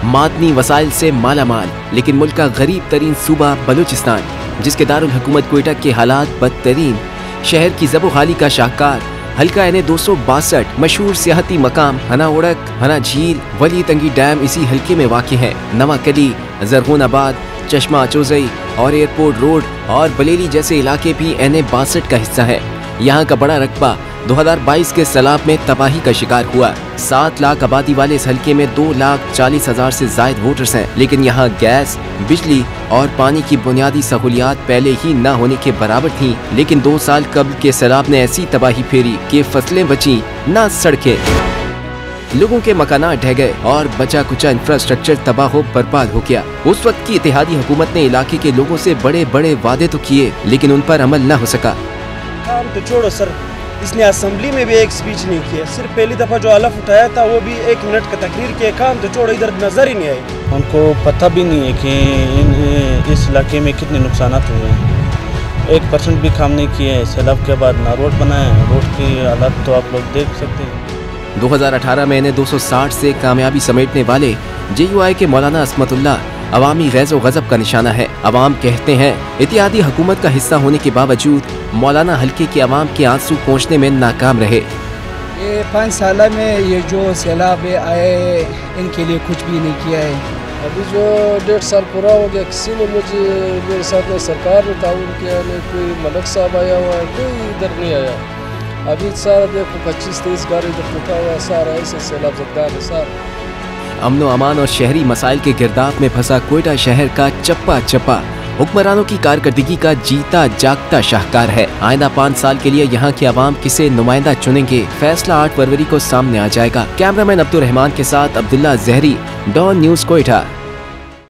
मादनी वसाइल से माला माल, लेकिन मुल्क का गरीब तरीन सूबा बलूचिस्तान, जिसके दारुल हुकूमत क्वेटा के हालात बदतरीन, शहर की ज़बो-खाली का शाहकार, हल्का एन 262 मशहूर सियाहती मकाम हना उड़क, हना झील, वली तंगी डैम इसी हल्के में वाक़ है। नवाकली, जरगोनाबाद, चश्मा चौजई और एयरपोर्ट रोड और बलेली जैसे इलाके भी एन 62 का हिस्सा है। यहाँ का बड़ा रकबा 2022 के सैलाब में तबाही का शिकार हुआ। 7 लाख आबादी वाले इस हल्के में 2,40,000 से जायद वोटर्स हैं, लेकिन यहाँ गैस, बिजली और पानी की बुनियादी सहूलियात पहले ही न होने के बराबर थीं। लेकिन 2 साल कबल के सैलाब ने ऐसी तबाही फेरी कि फसलें बची न सड़कें, लोगों के मकानात ढह गए और बचा कुचा इंफ्रास्ट्रक्चर तबाह हो बर्बाद हो गया। उस वक्त की इत्तेहादी हुकूमत ने इलाके के लोगों से बड़े बड़े वादे तो किए, लेकिन उन पर अमल न हो सका। काम तो छोड़ो सर, इसने असेंबली में भी एक स्पीच नहीं किया। सिर्फ पहली दफा जो हलफ उठाया था वो भी 1 मिनट का तकरीर के। काम तो छोड़ो, इधर नजर ही नहीं आई। उनको पता भी नहीं है कि इस इलाके में कितने नुकसान हुए हैं। 1% भी काम नहीं किए। सैलाब के बाद ना रोड बनाए। रोड की हालत तो आप लोग देख सकते हैं। 2018 में इन्हें 260 से कामयाबी समेटने वाले JUI के मौलाना असमतुल्लाह अवामी गैज़ो गज़ब का निशाना है। अवाम कहते हैं इत्तेहादी हुकूमत का हिस्सा होने के बावजूद मौलाना हल्के के अवाम के आंसू पहुँचने में नाकाम रहे। ये 5 साल में ये जो सैलाब आए इनके लिए कुछ भी नहीं किया है। अभी जो 1.5 साल पूरा हो गया, किसी ने मेरे साथ में सरकार ने ताउन किया, नहीं कोई मलक साहब आया हुआ है, कोई इधर नहीं आया। अभी सारा देखो 25-30 गाड़ी इधर टूटा हुआ, सारा ऐसे सैलाब ज़दगार है सारा। अमन व अमान और शहरी मसाइल के गिरदाव में फंसा क्वेटा शहर का चप्पा चप्पा हुक्मरानों की कारकर्दगी का जीता जागता शाहकार है। आइंदा 5 साल के लिए यहाँ के अवाम किसे नुमाइंदा चुनेंगे, फैसला 8 फरवरी को सामने आ जाएगा। कैमरामैन अब्दुल रहमान के साथ अब्दुल्ला जहरी, डॉन न्यूज़ क्वेटा।